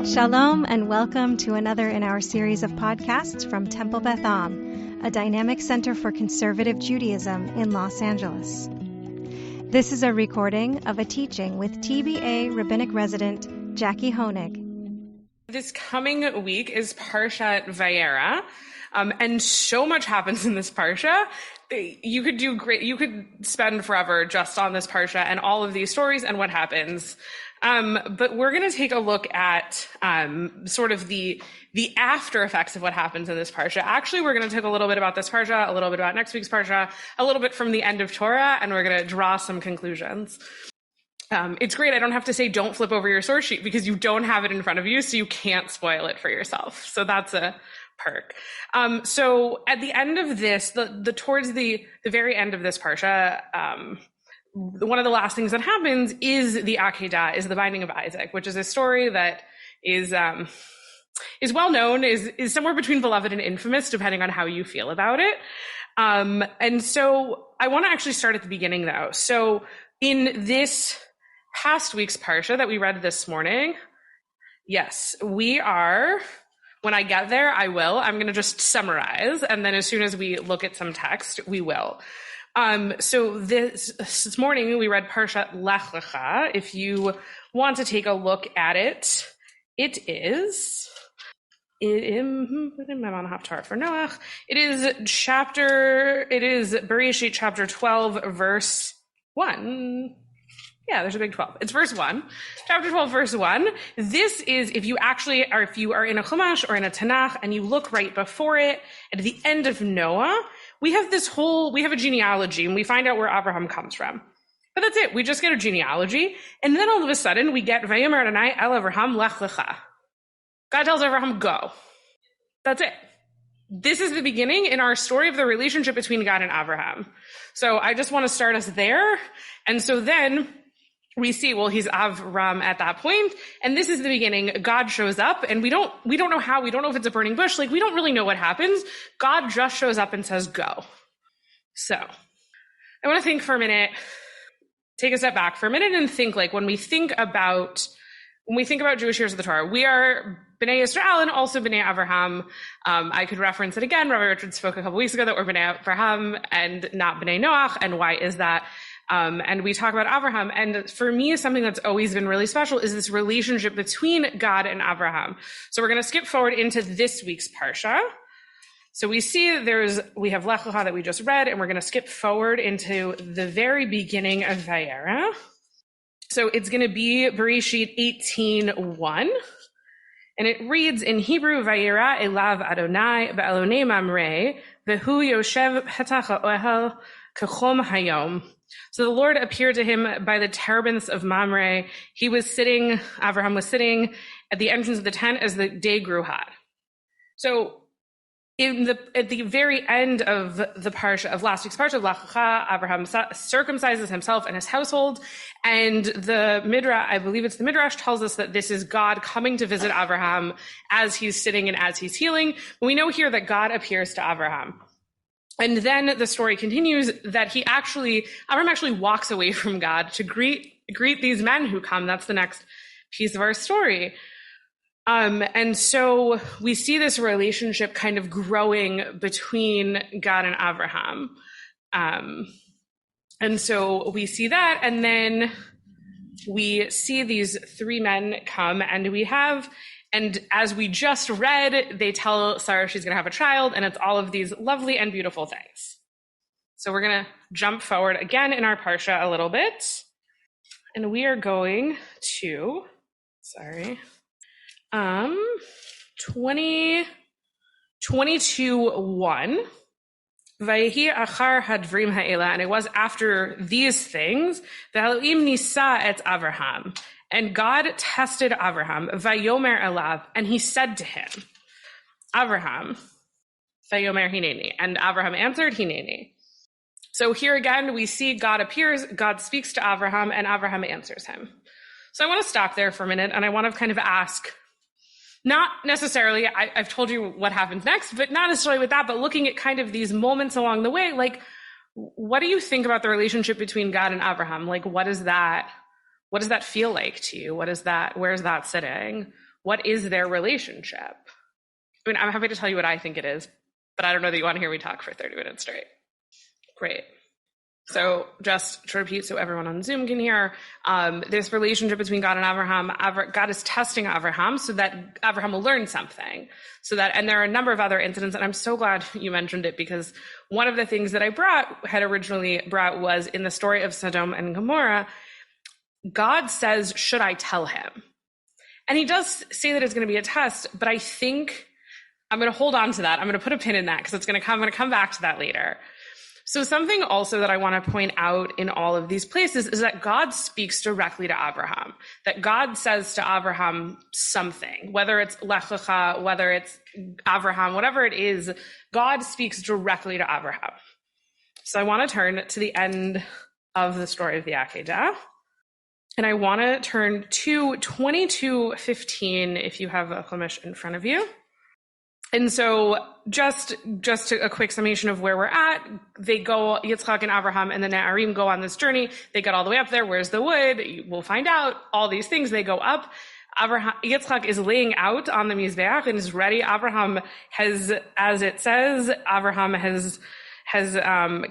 Shalom and welcome to another in our series of podcasts from Temple Beth Am, a dynamic center for conservative Judaism in Los Angeles. This is a recording of a teaching with TBA Rabbinic resident Jacki Honig. This coming week is Parshat Vayera, and so much happens in this parsha. You could spend forever just on this parsha and all of these stories and what happens. But we're going to take a look at sort of the after effects of what happens in this parsha. Actually, we're going to talk a little bit about this parsha, a little bit about next week's parsha, a little bit from the end of Torah, and we're going to draw some conclusions. It's great. I don't have to say don't flip over your source sheet because you don't have it in front of you, so you can't spoil it for yourself. So that's a perk. So at the end of this, towards the very end of this parsha, one of the last things that happens is the Akedah, is the binding of Isaac, which is a story that is well known, is somewhere between beloved and infamous, depending on how you feel about it. And so I want to actually start at the beginning, though. So in this past week's parsha that we read this morning, yes, we are. When I get there, I'm going to just summarize, and then as soon as we look at some text, we will. So this morning we read Parshat Lech Lecha. If you want to take a look at it, it is Bereshit chapter 12, verse 1. Yeah, there's a big 12. It's verse 1. Chapter 12, verse 1. This is, if you are in a Chumash or in a Tanakh and you look right before it, at the end of Noah, we have a genealogy, and we find out where Abraham comes from. But that's it. We just get a genealogy. And then all of a sudden, we get Vayomer Adonai el Avraham lech lecha. God tells Abraham, go. That's it. This is the beginning in our story of the relationship between God and Abraham. So I just want to start us there. And so then we see, well, he's Avram at that point, and this is the beginning. God shows up, and we don't know how, we don't know if it's a burning bush, we don't really know what happens. God just shows up and says, go. So I want to think for a minute, take a step back for a minute and think, when we think about Jewish hearers of the Torah, we are Bnei Yisrael and also Bnei Avraham. I could reference it again. Rabbi Richard spoke a couple weeks ago that we're Bnei Avraham and not Bnei Noach, and why is that? And we talk about Avraham, and for me, something that's always been really special is this relationship between God and Avraham. So we're going to skip forward into this week's parsha. So we see we have Lech Lecha that we just read, and we're going to skip forward into the very beginning of Vayera. So it's going to be Bereshit 18:1, and it reads in Hebrew, Vayera elav Adonai ba'alonei mamre v'hu yoshev petach ha'ohel kechom hayom. So the Lord appeared to him by the terebinths of Mamre. Avraham was sitting at the entrance of the tent as the day grew hot. So at the very end of the parsha of last week's parsha of Lech Lecha, Avraham circumcises himself and his household, and the Midrash tells us that this is God coming to visit Avraham as he's sitting and as he's healing. But we know here that God appears to Avraham. And then the story continues that Avraham actually walks away from God to greet these men who come. That's the next piece of our story. And so we see this relationship kind of growing between God and Avraham. And so we see that, and then we see these three men come, and as we just read, they tell Sarah she's going to have a child, and it's all of these lovely and beautiful things. So we're going to jump forward again in our parsha a little bit, and we are going to, 22:1. Vayehi achar hadvrim ha'ela, and it was after these things, v'Elohim nisa et Avraham, and God tested Avraham, vayomer elav, and he said to him, Avraham, vayomer hineni, and Avraham answered, hineni. So here again, we see God appears, God speaks to Avraham, and Avraham answers him. So I want to stop there for a minute, and I want to kind of ask, not necessarily, I've told you what happens next, but not necessarily with that, but looking at kind of these moments along the way, what do you think about the relationship between God and Avraham? What does that feel like to you? Where is that sitting? what is their relationship? I mean, I'm happy to tell you what I think it is, but I don't know that you want to hear me talk for 30 minutes straight. Great. So just to repeat so everyone on Zoom can hear, this relationship between God and Abraham, God is testing Abraham so that Abraham will learn something. And there are a number of other incidents, and I'm so glad you mentioned it, because one of the things that I had originally brought was in the story of Sodom and Gomorrah, God says, should I tell him? And he does say that it's going to be a test, but I think I'm going to hold on to that. I'm going to put a pin in that because I'm going to come back to that later. So something also that I want to point out in all of these places is that God speaks directly to Abraham, that God says to Abraham something, whether it's Lech Lecha, whether it's Abraham, whatever it is, God speaks directly to Abraham. So I want to turn to the end of the story of the Akedah, and I want to turn to 22:15 if you have a Chumash in front of you. And so just a quick summation of where we're at, they go, Yitzchak and Abraham and the Na'arim go on this journey. They get all the way up there. Where's the wood? We'll find out. All these things, they go up. Yitzchak is laying out on the Mizbeach and is ready. Abraham has, as it says, Abraham has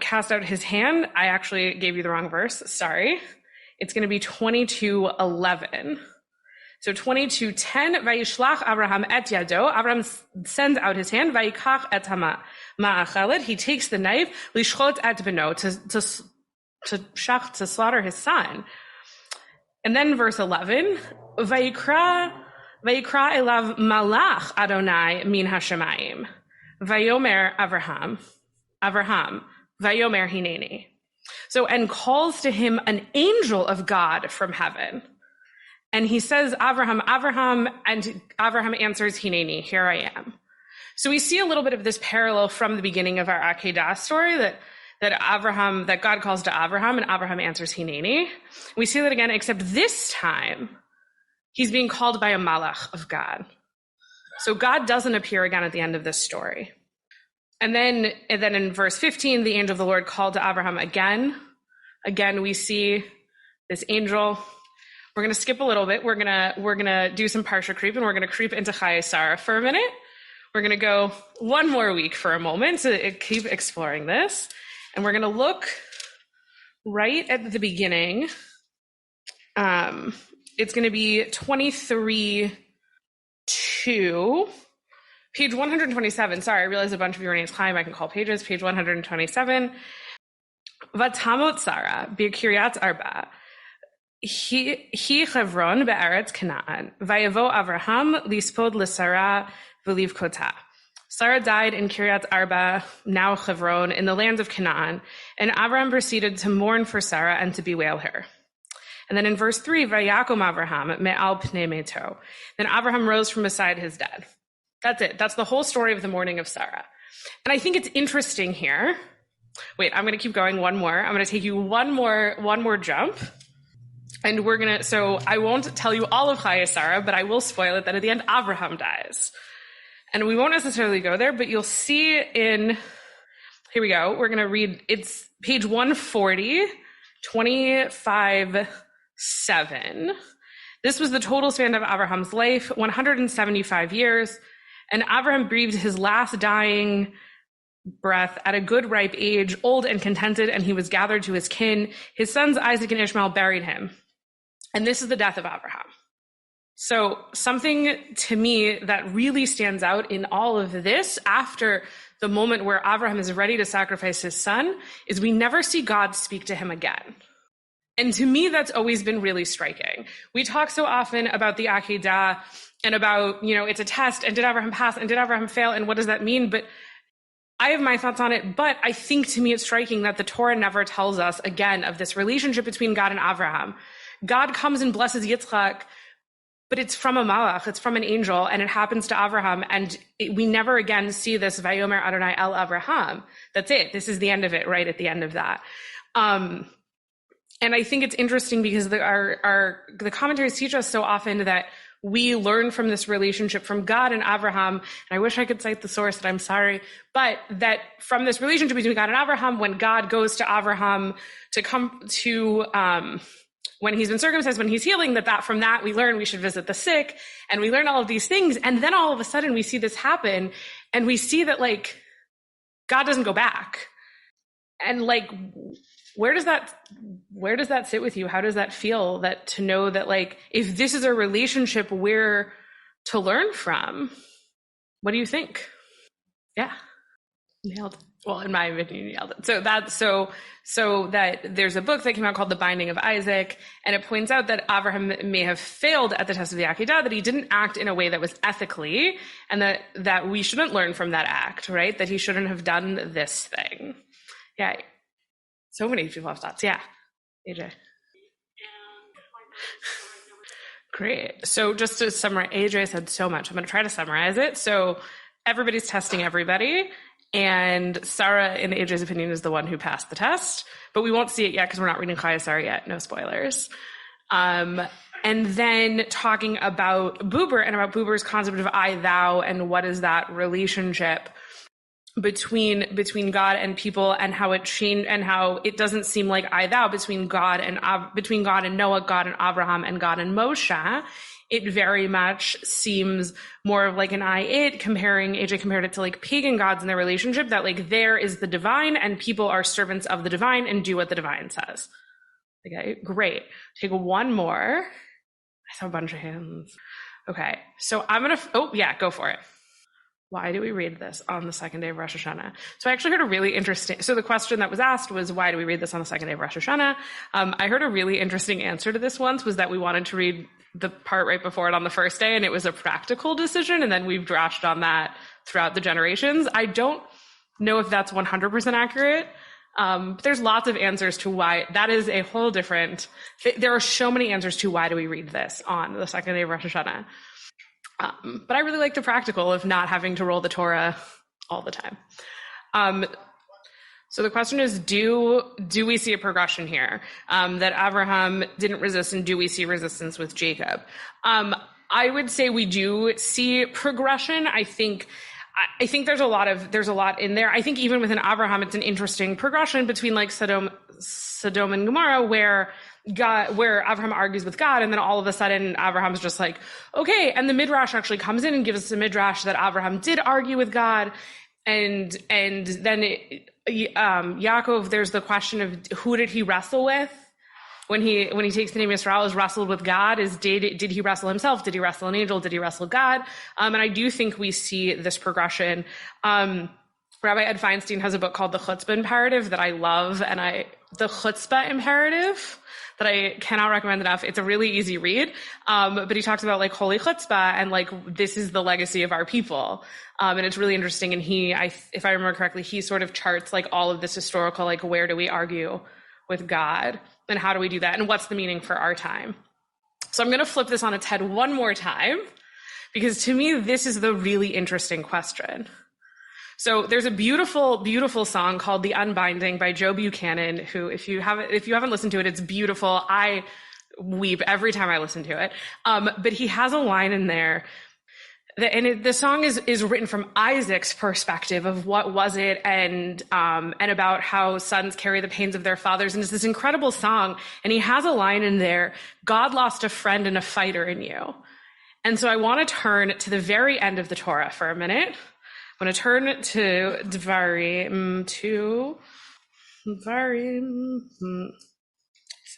cast out his hand. I actually gave you the wrong verse. Sorry. It's going to be 22:11. So 22:10, Vayishlach Abraham et yado. Abraham sends out his hand. Vayikach et ma'achelet. He takes the knife. Lishchot et beno, to slaughter his son. And then verse 11, Vayikra elav malach Adonai min hashemayim. Vayomer Abraham, Vayomer hineni. So, and calls to him an angel of God from heaven. And he says, Abraham, and Abraham answers, Hineni, here I am. So we see a little bit of this parallel from the beginning of our Akedah story that God calls to Abraham and Abraham answers, Hineni. We see that again, except this time, he's being called by a malach of God. So God doesn't appear again at the end of this story. And then in verse 15, the angel of the Lord called to Abraham again. Again, we see this angel. We're going to skip a little bit. We're going to do some parsha creep, and we're going to creep into Chayei Sarah for a minute. We're going to go one more week for a moment to keep exploring this. And we're going to look right at the beginning. It's going to be 23:2, page 127. Sorry, I realized a bunch of you are names Chaim. I can call pages. Page 127. Vatamot Sarah, B'Kiryat Arba. He Chevron be'eretz Canaan. Vayavo Avraham lispod l'Sarah v'livkota. Sarah died in Kiryat Arba, now Chevron, in the land of Canaan, and Avraham proceeded to mourn for Sarah and to bewail her. And then in verse 3, Vayakom Avraham me'al pnei meto. Then Avraham rose from beside his dead. That's it. That's the whole story of the mourning of Sarah. And I think it's interesting here. Wait, I'm going to keep going one more. I'm going to take you one more jump. And so I won't tell you all of Chayei Sarah, but I will spoil it that at the end, Abraham dies. And we won't necessarily go there, but you'll see here we go. We're going to read, it's page 140, 25:7. This was the total span of Abraham's life, 175 years. And Abraham breathed his last dying breath at a good ripe age, old and contented, and he was gathered to his kin. His sons Isaac and Ishmael buried him. And this is the death of Abraham. So something to me that really stands out in all of this, after the moment where Abraham is ready to sacrifice his son, is we never see God speak to him again. And to me, that's always been really striking. We talk so often about the Akedah and about, it's a test, and did Abraham pass, and did Abraham fail, and what does that mean? But I have my thoughts on it, but I think to me it's striking that the Torah never tells us, again, of this relationship between God and Abraham. God comes and blesses Yitzchak, but it's from a malach, it's from an angel, and it happens to Abraham, and we never again see this Vayomer Adonai el Avraham. That's it. This is the end of it, right at the end of that. And I think it's interesting because the commentaries teach us so often that we learn from this relationship from God and Abraham, and I wish I could cite the source, and I'm sorry, but that from this relationship between God and Abraham, when God goes to Abraham to come to when he's been circumcised, when he's healing, that from that we learn we should visit the sick, and we learn all of these things. And then all of a sudden we see this happen, and we see that like God doesn't go back. And like, where does that sit with you? How does that feel, that to know that like, if this is a relationship we're to learn from? What do you think? Yeah. Nailed it. Well, in my opinion, you nailed it. So that there's a book that came out called The Binding of Isaac, and it points out that Abraham may have failed at the test of the Akedah, that he didn't act in a way that was ethically, and that we shouldn't learn from that act, right? That he shouldn't have done this thing. Yeah. So many people have thoughts. Yeah. AJ. Great. So just to summarize, AJ said so much. I'm going to try to summarize it. So everybody's testing everybody. And Sarah, in AJ's opinion, is the one who passed the test, but we won't see it yet because we're not reading Chaya Sarah yet. No spoilers. And then talking about Buber and about Buber's concept of I, thou, and what is that relationship between God and people, and how it changed, and how it doesn't seem like I, thou between God and Noah, God and Abraham, and God and Moshe. It very much seems more of like an AJ compared it to like pagan gods in their relationship, that like there is the divine and people are servants of the divine and do what the divine says. Okay, great. Take one more. I saw a bunch of hands. Okay, so I'm going to, go for it. Why do we read this on the second day of Rosh Hashanah? So I actually heard a really interesting, so the question that was asked was, why do we read this on the second day of Rosh Hashanah? I heard a really interesting answer to this once, was that we wanted to read the part right before it on the first day, and it was a practical decision, and then we've drashed on that throughout the generations. I don't know if that's 100% accurate. But there's lots of answers to why. That is a whole different, there are so many answers to why do we read this on the second day of Rosh Hashanah. But I really like the practical of not having to roll the Torah all the time. So the question is, do we see a progression here? That Abraham didn't resist, and do we see resistance with Jacob? I would say we do see progression. I think there's a lot in there. I think even within Abraham, it's an interesting progression between like Sodom and Gomorrah, where Abraham argues with God, and then all of a sudden Abraham's just like, okay. And the Midrash actually comes in and gives us a Midrash that Abraham did argue with God. And then Yaakov, there's the question of who did he wrestle with? When he takes the name Yisrael, is wrestled with God. Did he wrestle himself? Did he wrestle an angel? Did he wrestle God? And I do think we see this progression. Rabbi Ed Feinstein has a book called The Chutzpah Imperative that I love, and the Chutzpah Imperative that I cannot recommend enough. It's a really easy read. But he talks about like holy chutzpah, and like this is the legacy of our people. And it's really interesting. And if I remember correctly, he sort of charts like all of this historical, like where do we argue with God, and how do we do that, and what's the meaning for our time? So I'm going to flip this on its head one more time, because to me, this is the really interesting question. So there's a beautiful, beautiful song called The Unbinding by Joe Buchanan, who, if you haven't listened to it, it's beautiful. I weep every time I listen to it. But he has a line in there the song is written from Isaac's perspective of what was it, and about how sons carry the pains of their fathers. And it's this incredible song. And he has a line in there, God lost a friend and a fighter in you. And so I want to turn to the very end of the Torah for a minute. I'm going to turn to Dvarim,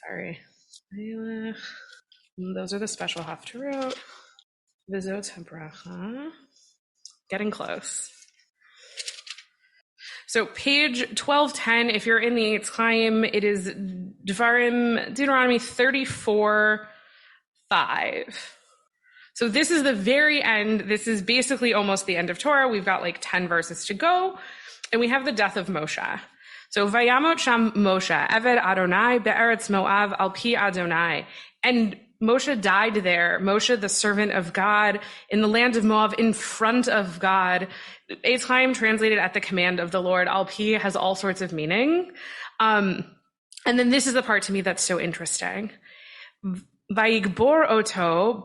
sorry. Those are the special haftarot. Vizot habracha. Getting close. So page 1210, if you're in the Eitz Chaim, it is Deuteronomy 34:5. So this is the very end. This is basically almost the end of Torah. We've got like 10 verses to go, and we have the death of Moshe. So Vayamot Sham Moshe, Eved Adonai, Be'eretz Moav, Al Pi Adonai. And Moshe died there, Moshe, the servant of God, in the land of Moab, in front of God. Eitz Chaim translated at the command of the Lord. Al Pi has all sorts of meaning. And then this is the part to me that's so interesting. Vayigbor oto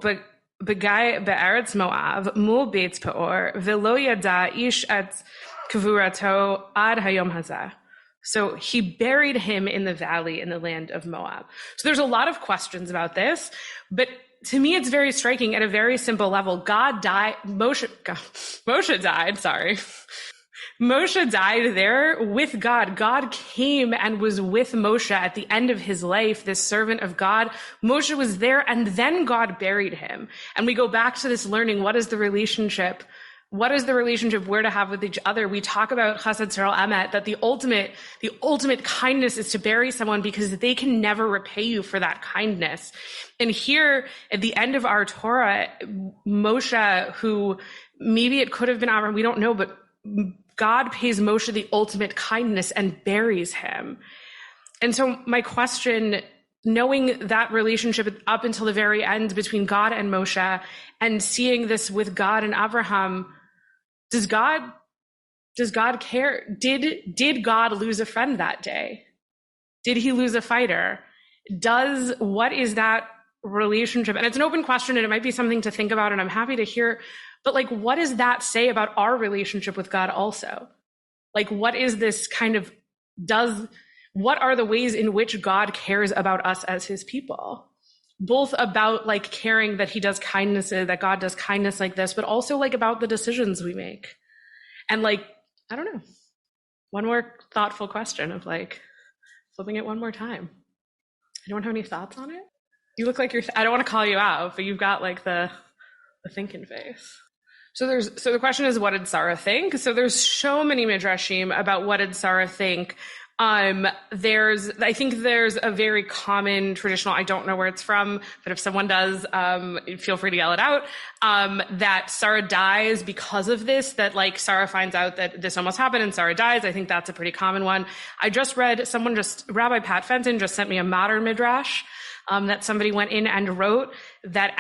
begai be'eretz Moab, mul beitz peor, velo yada ish et kavurato ad hayom hazeh. So he buried him in the valley in the land of Moab. So there's a lot of questions about this, but to me, it's very striking at a very simple level. Moshe died, sorry. Moshe died there with God. God came and was with Moshe at the end of his life, this servant of God. Moshe was there, and then God buried him. And we go back to this learning, what is the relationship? What is the relationship we're to have with each other? We talk about chesed tzarol emet, that the ultimate kindness is to bury someone because they can never repay you for that kindness. And here at the end of our Torah, Moshe, who maybe it could have been Abraham, we don't know, but God pays Moshe the ultimate kindness and buries him. And so my question, knowing that relationship up until the very end between God and Moshe, and seeing this with God and Abraham, does God care? Did God lose a friend that day? Did he lose a fighter? What is that relationship? And it's an open question, and it might be something to think about, and I'm happy to hear, but like, what does that say about our relationship with God also? Like, what is this kind of, what are the ways in which God cares about us as his people? Both about like caring that he does kindnesses, that God does kindness like this, but also like about the decisions we make. And like, I don't know, one more thoughtful question of like flipping it one more time. Anyone have any thoughts on it? You look like I don't want to call you out, but you've got like the thinking face. So the question is, what did Sarah think? So there's so many midrashim about what did Sarah think. I think there's a very common traditional, I don't know where it's from, but if someone does, feel free to yell it out, that Sarah dies because of this, that like Sarah finds out that this almost happened and Sarah dies. I think that's a pretty common one. I just read, Rabbi Pat Fenton just sent me a modern midrash, that somebody went in and wrote that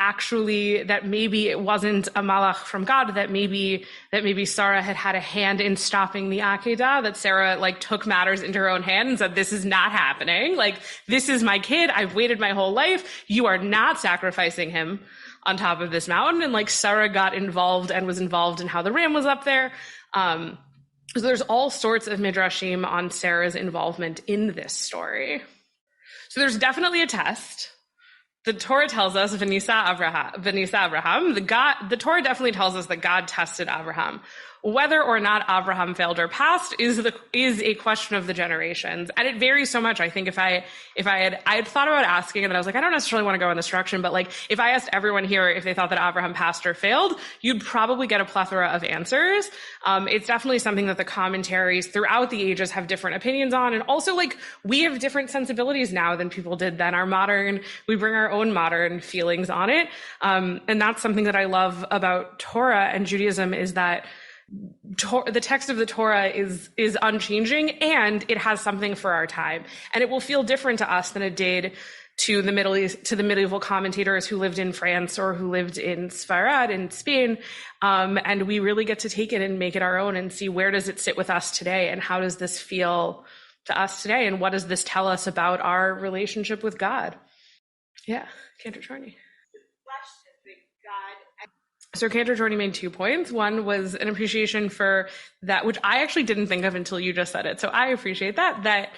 maybe it wasn't a malach from God, that maybe Sarah had a hand in stopping the Akedah, that Sarah like took matters into her own hand and said, this is not happening. Like, this is my kid. I've waited my whole life. You are not sacrificing him on top of this mountain. And like Sarah got involved and was involved in how the ram was up there. So there's all sorts of midrashim on Sarah's involvement in this story. So there's definitely a test. The Torah tells us, V'nisa Abraham, the Torah definitely tells us that God tested Abraham. Whether or not Abraham failed or passed is a question of the generations. And it varies so much. I think I had thought about asking, and then I was like, I don't necessarily want to go in this direction, but like, if I asked everyone here if they thought that Abraham passed or failed, you'd probably get a plethora of answers. It's definitely something that the commentaries throughout the ages have different opinions on. And also like, we have different sensibilities now than people did then. We bring our own modern feelings on it. And that's something that I love about Torah and Judaism, is that the text of the Torah is unchanging, and it has something for our time, and it will feel different to us than it did to the medieval commentators who lived in France or who lived in Sfarad in Spain. And we really get to take it and make it our own and see, where does it sit with us today, and how does this feel to us today, and what does this tell us about our relationship with God? Yeah, Cantor Charney. So Cantor Jordy made 2 points. One was an appreciation for that, which I actually didn't think of until you just said it. So I appreciate that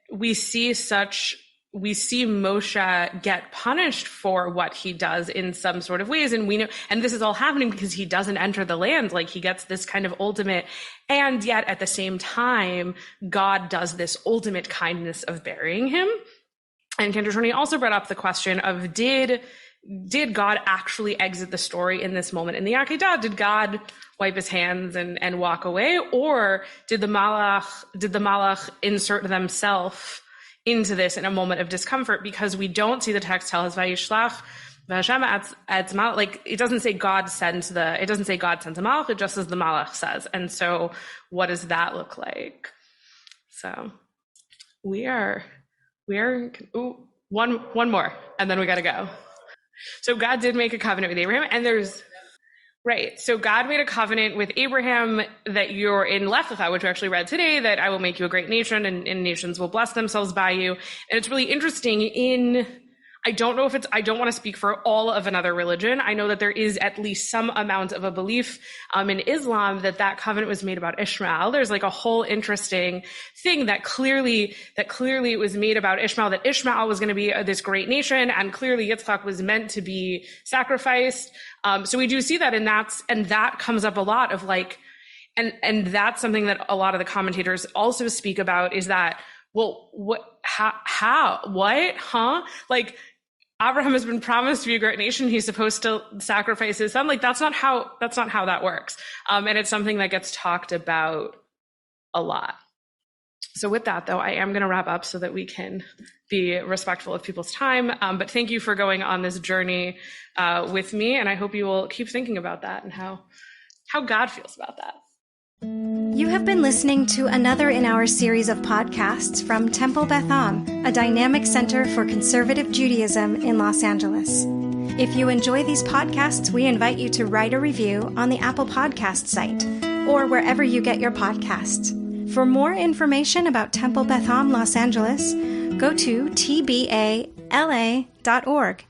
we see Moshe get punished for what he does in some sort of ways. And we know, and this is all happening because he doesn't enter the land. Like, he gets this kind of ultimate, and yet at the same time, God does this ultimate kindness of burying him. And Cantor Jordy also brought up the question of, did God actually exit the story in this moment in the Akedah? Did God wipe his hands and walk away? Or did the Malach insert themselves into this in a moment of discomfort? Because we don't see the text tell us, Vayishlach v'Hashem etz Malach. Like, it doesn't say God sends a Malach, it just says the Malach says. And so what does that look like? So we are one more, and then we got to go. So God did make a covenant with Abraham, and so God made a covenant with Abraham that you're in Lech Lecha, which we actually read today, that I will make you a great nation, and nations will bless themselves by you. And it's really interesting I don't know if it's, I don't want to speak for all of another religion. I know that there is at least some amount of a belief in Islam that covenant was made about Ishmael. There's like a whole interesting thing that clearly it was made about Ishmael, that Ishmael was going to be this great nation, and clearly Yitzchak was meant to be sacrificed. So we do see that, and that comes up a lot of like, and that's something that a lot of the commentators also speak about, is that, well, what, how, what, huh? Like, Abraham has been promised to be a great nation. He's supposed to sacrifice his son. Like, that's not how that works. And it's something that gets talked about a lot. So with that, though, I am going to wrap up so that we can be respectful of people's time. But thank you for going on this journey with me. And I hope you will keep thinking about that and how God feels about that. You have been listening to another in our series of podcasts from Temple Beth Am, a dynamic center for conservative Judaism in Los Angeles. If you enjoy these podcasts, we invite you to write a review on the Apple Podcast site or wherever you get your podcasts. For more information about Temple Beth Am Los Angeles, go to tbala.org.